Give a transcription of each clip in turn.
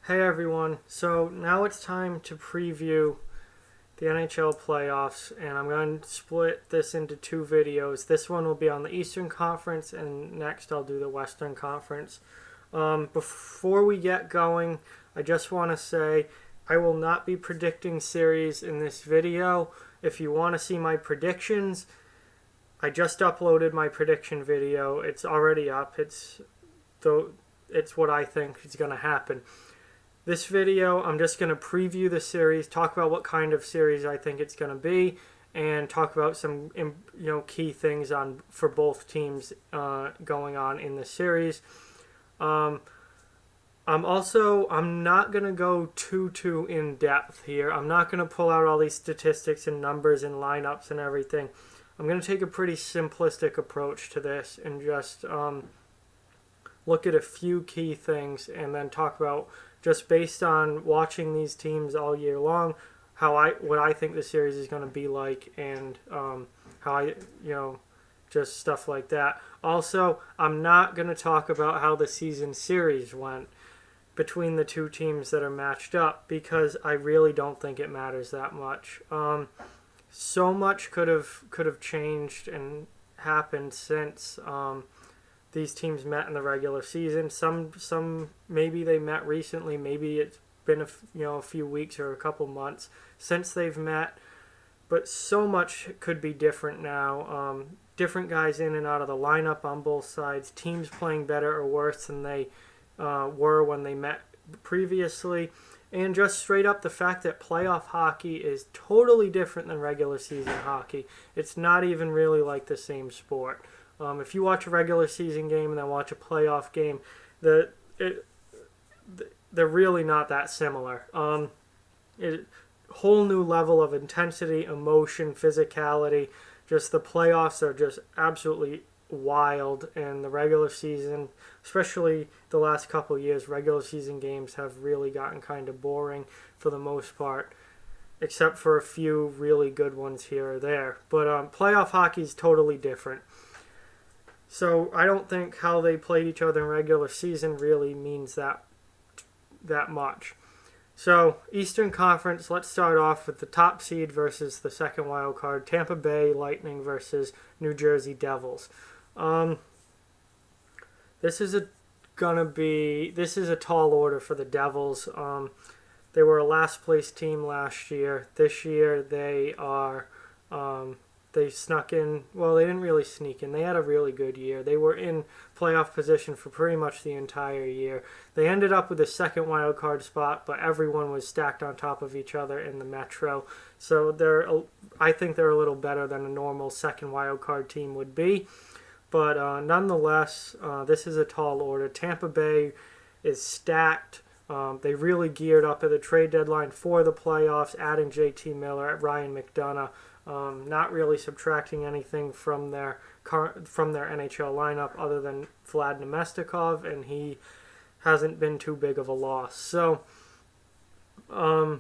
Hey everyone, so now it's time to preview the NHL playoffs, and I'm going to split this into two videos. This one will be on the Eastern Conference, and next I'll do the Western Conference. Before we get going, I just want to say I will not be predicting series in this video. If you want to see my predictions, I just uploaded my prediction video. It's already up. It's what I think is going to happen. This video, I'm just going to preview the series, talk about what kind of series I think it's going to be, and talk about some key things for both teams going on in the series. I'm not going to go too in depth here. I'm not going to pull out all these statistics and numbers and lineups and everything. I'm going to take a pretty simplistic approach to this and just look at a few key things and then talk about, just based on watching these teams all year long, what I think the series is going to be like, and just stuff like that. Also, I'm not going to talk about how the season series went between the two teams that are matched up, because I really don't think it matters that much. So much could have changed and happened since these teams met in the regular season. Some maybe they met recently, maybe it's been a few weeks or a couple months since they've met, but so much could be different now. Different guys in and out of the lineup on both sides, teams playing better or worse than they were when they met previously, and just straight up the fact that playoff hockey is totally different than regular season hockey. It's not even really like the same sport. If you watch a regular season game and then watch a playoff game, they're really not that similar. Whole new level of intensity, emotion, physicality. Just the playoffs are just absolutely wild, and the regular season, especially the last couple of years, regular season games have really gotten kind of boring for the most part, except for a few really good ones here or there. But playoff hockey is totally different. So I don't think how they played each other in regular season really means that much. So Eastern Conference, let's start off with the top seed versus the second wild card, Tampa Bay Lightning versus New Jersey Devils. This is a tall order for the Devils. They were a last place team last year. This year they are. They snuck in. Well, they didn't really sneak in. They had a really good year. They were in playoff position for pretty much the entire year. They ended up with a second wild card spot, but everyone was stacked on top of each other in the Metro. So I think they're a little better than a normal second wild card team would be. But nonetheless, this is a tall order. Tampa Bay is stacked. They really geared up at the trade deadline for the playoffs, adding JT Miller, Ryan McDonough. Not really subtracting anything from their NHL lineup other than Vlad Nemestikov, and he hasn't been too big of a loss. So I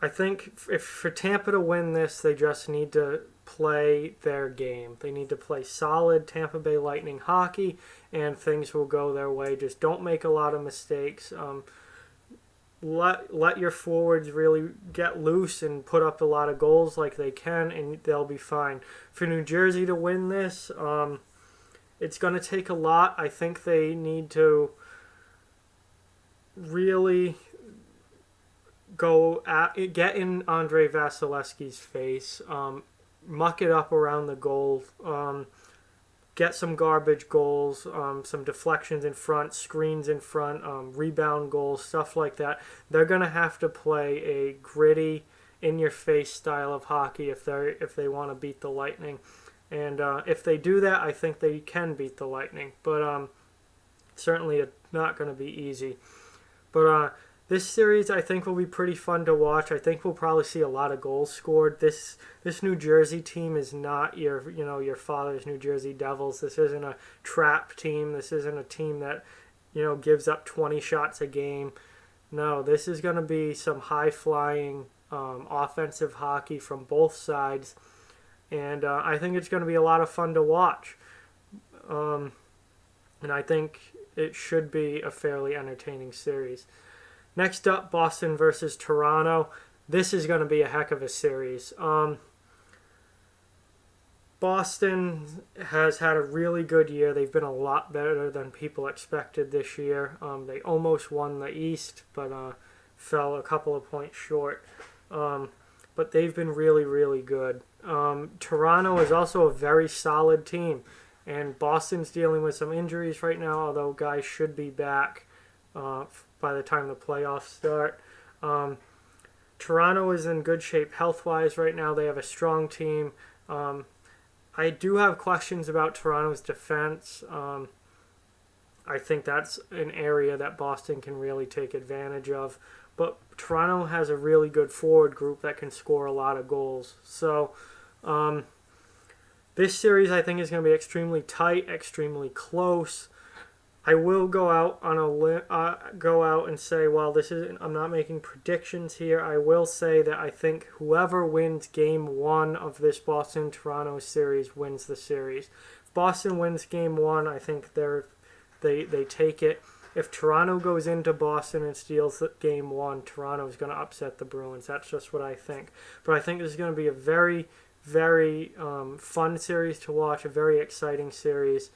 think for Tampa to win this, they just need to play their game. They need to play solid Tampa Bay Lightning hockey, and things will go their way. Just don't make a lot of mistakes. Let your forwards really get loose and put up a lot of goals like they can, and they'll be fine. For New Jersey to win this, it's going to take a lot. I think they need to really get in Andrei Vasilevsky's face, muck it up around the goal, get some garbage goals, some deflections in front, screens in front, rebound goals, stuff like that. They're going to have to play a gritty, in-your-face style of hockey if they want to beat the Lightning. And if they do that, I think they can beat the Lightning. But certainly it's not going to be easy. But this series, I think, will be pretty fun to watch. I think we'll probably see a lot of goals scored. This New Jersey team is not your father's New Jersey Devils. This isn't a trap team. This isn't a team that gives up 20 shots a game. No, this is going to be some high-flying offensive hockey from both sides, and I think it's going to be a lot of fun to watch. And I think it should be a fairly entertaining series. Next up, Boston versus Toronto. This is going to be a heck of a series. Boston has had a really good year. They've been a lot better than people expected this year. They almost won the East, but fell a couple of points short. But they've been really, really good. Toronto is also a very solid team, and Boston's dealing with some injuries right now, although guys should be back by the time the playoffs start. Toronto is in good shape health-wise right now. They have a strong team. I do have questions about Toronto's defense. I think that's an area that Boston can really take advantage of. But Toronto has a really good forward group that can score a lot of goals. So this series I think is going to be extremely tight, extremely close. I will go out on go out and say, well, I'm not making predictions here. I will say that I think whoever wins Game 1 of this Boston-Toronto series wins the series. If Boston wins Game 1, I think they take it. If Toronto goes into Boston and steals Game 1, Toronto is going to upset the Bruins. That's just what I think. But I think this is going to be a very, very fun series to watch, a very exciting series.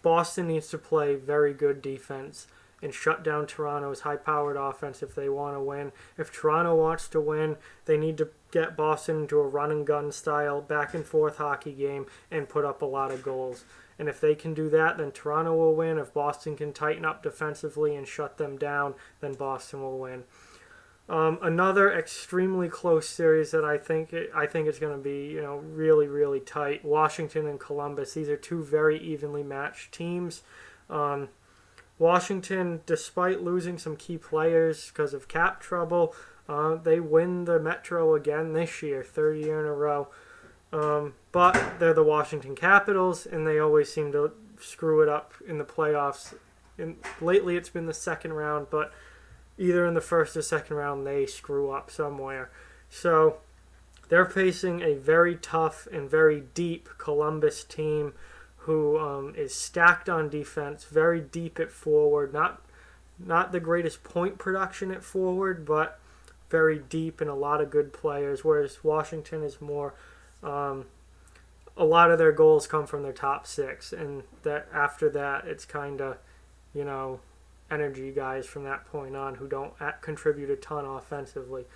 Boston needs to play very good defense and shut down Toronto's high-powered offense if they want to win. If Toronto wants to win, they need to get Boston into a run-and-gun style, back-and-forth hockey game and put up a lot of goals. And if they can do that, then Toronto will win. If Boston can tighten up defensively and shut them down, then Boston will win. Another extremely close series that I think it's going to be, really, really tight. Washington and Columbus. These are two very evenly matched teams. Washington, despite losing some key players because of cap trouble, they win the Metro again this year, third year in a row. But they're the Washington Capitals, and they always seem to screw it up in the playoffs. And lately, it's been the second round, but either in the first or second round, they screw up somewhere. So they're facing a very tough and very deep Columbus team who is stacked on defense, very deep at forward. Not the greatest point production at forward, but very deep and a lot of good players, whereas Washington is more... a lot of their goals come from their top six, and that after that, it's kind of, energy guys from that point on who don't contribute a ton offensively.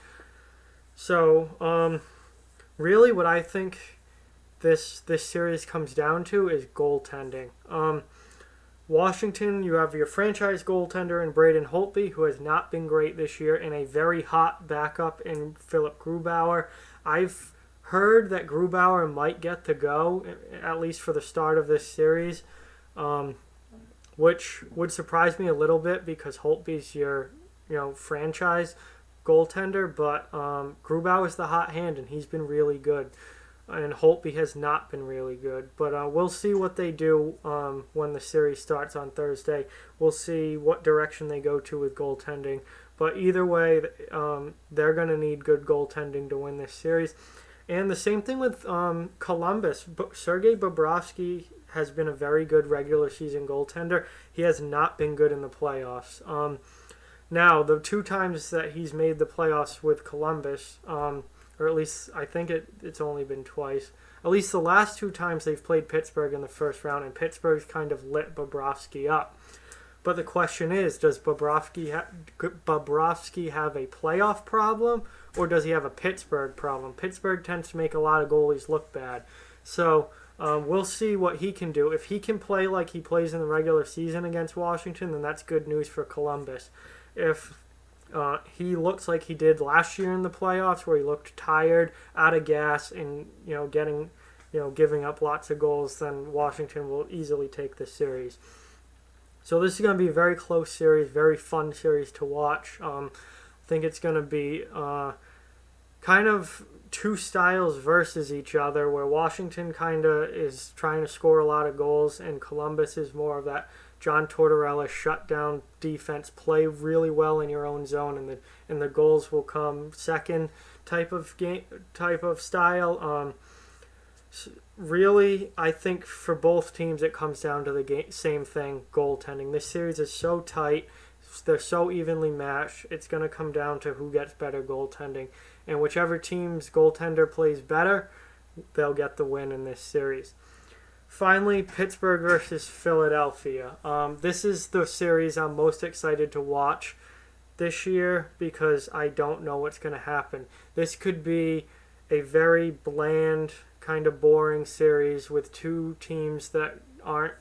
So, really what I think this series comes down to is goaltending. Washington, you have your franchise goaltender in Braden Holtby, who has not been great this year, and a very hot backup in Philip Grubauer. I've heard that Grubauer might get to go, at least for the start of this series, which would surprise me a little bit because Holtby's your, franchise goaltender, but Grubauer's the hot hand, and he's been really good, and Holtby has not been really good. But we'll see what they do when the series starts on Thursday. We'll see what direction they go to with goaltending. But either way, they're going to need good goaltending to win this series. And the same thing with Columbus. Sergei Bobrovsky has been a very good regular season goaltender. He has not been good in the playoffs. Now, the two times that he's made the playoffs with Columbus, or at least I think it's only been twice, at least the last two times they've played Pittsburgh in the first round, and Pittsburgh's kind of lit Bobrovsky up. But the question is, does Bobrovsky have a playoff problem, or does he have a Pittsburgh problem? Pittsburgh tends to make a lot of goalies look bad. So we'll see what he can do. If he can play like he plays in the regular season against Washington, then that's good news for Columbus. If he looks like he did last year in the playoffs, where he looked tired, out of gas, and giving up lots of goals, then Washington will easily take this series. So this is going to be a very close series, very fun series to watch. I think it's going to be kind of two styles versus each other, where Washington kind of is trying to score a lot of goals, and Columbus is more of that John Tortorella shutdown defense, play really well in your own zone, and the goals will come second type of style. really, I think for both teams it comes down to the same thing, goaltending. This series is so tight. They're so evenly matched. It's going to come down to who gets better goaltending. And whichever team's goaltender plays better, they'll get the win in this series. Finally, Pittsburgh versus Philadelphia. This is the series I'm most excited to watch this year because I don't know what's going to happen. This could be a very bland, kind of boring series with two teams that aren't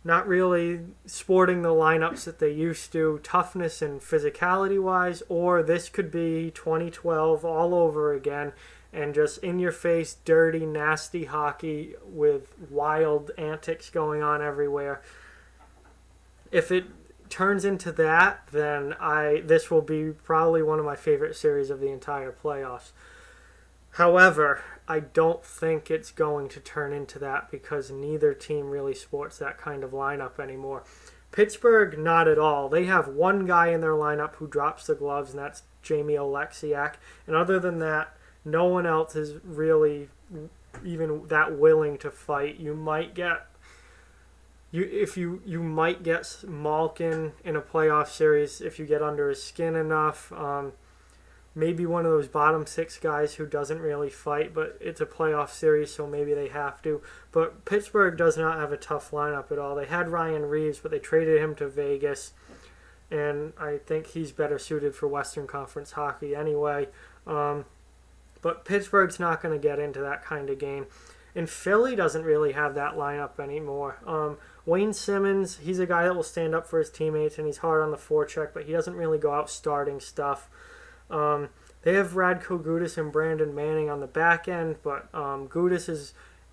not really sporting the lineups that they used to, toughness and physicality wise, or this could be 2012 all over again and just in your face, dirty, nasty hockey with wild antics going on everywhere. If it turns into that, then this will be probably one of my favorite series of the entire playoffs. However, I don't think it's going to turn into that because neither team really sports that kind of lineup anymore. Pittsburgh, not at all. They have one guy in their lineup who drops the gloves, and that's Jamie Oleksiak. And other than that, no one else is really even that willing to fight. You might get you might get Malkin in a playoff series if you get under his skin enough. Maybe one of those bottom six guys who doesn't really fight, but it's a playoff series, so maybe they have to. But Pittsburgh does not have a tough lineup at all. They had Ryan Reeves, but they traded him to Vegas, and I think he's better suited for Western Conference hockey anyway. But Pittsburgh's not going to get into that kind of game. And Philly doesn't really have that lineup anymore. Wayne Simmons, he's a guy that will stand up for his teammates, and he's hard on the forecheck, but he doesn't really go out starting stuff. They have Radko Gudas and Brandon Manning on the back end, but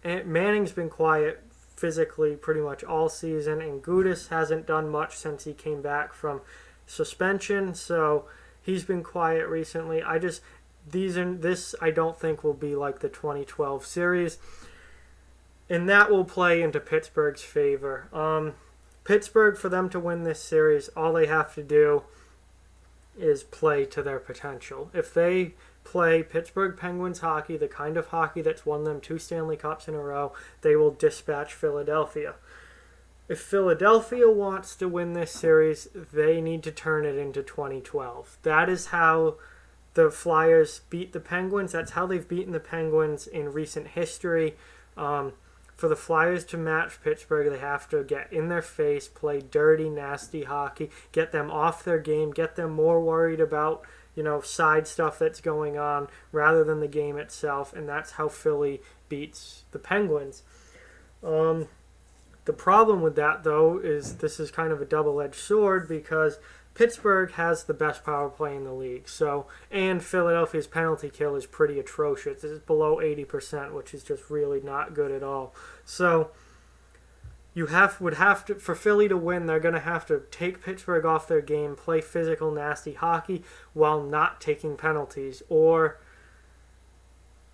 Manning's been quiet physically pretty much all season, and Gudas hasn't done much since he came back from suspension, so he's been quiet recently. This I don't think will be like the 2012 series, and that will play into Pittsburgh's favor. Pittsburgh, for them to win this series, all they have to do is play to their potential. If they play Pittsburgh Penguins hockey, the kind of hockey that's won them 2 Stanley Cups in a row, they will dispatch Philadelphia. If Philadelphia wants to win this series, they need to turn it into 2012. That is how the Flyers beat the Penguins. That's how they've beaten the Penguins in recent history. For the Flyers to match Pittsburgh, they have to get in their face, play dirty, nasty hockey, get them off their game, get them more worried about, side stuff that's going on rather than the game itself, and that's how Philly beats the Penguins. The problem with that, though, is this is kind of a double-edged sword because Pittsburgh has the best power play in the league. And Philadelphia's penalty kill is pretty atrocious. It's below 80%, which is just really not good at all. So for Philly to win, they're going to have to take Pittsburgh off their game, play physical, nasty hockey while not taking penalties. Or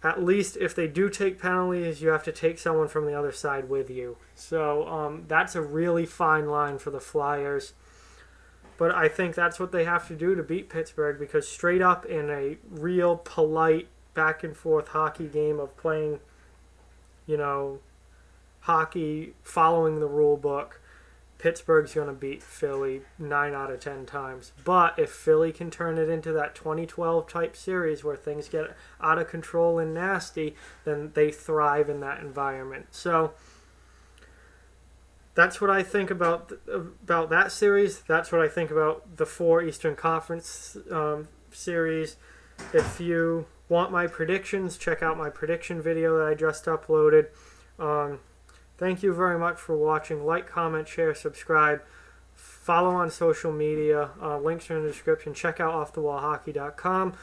at least if they do take penalties, you have to take someone from the other side with you. So that's a really fine line for the Flyers. But I think that's what they have to do to beat Pittsburgh because straight up in a real polite back-and-forth hockey game of playing, hockey following the rule book, Pittsburgh's going to beat Philly 9 out of 10 times. But if Philly can turn it into that 2012 type series where things get out of control and nasty, then they thrive in that environment. So that's what I think about that series. That's what I think about the 4 Eastern Conference series. If you want my predictions, check out my prediction video that I just uploaded. Thank you very much for watching. Like, comment, share, subscribe. Follow on social media. Links are in the description. Check out offthewallhockey.com.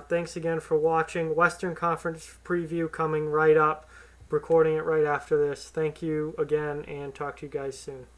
Thanks again for watching. Western Conference preview coming right up. Recording it right after this. Thank you again, and talk to you guys soon.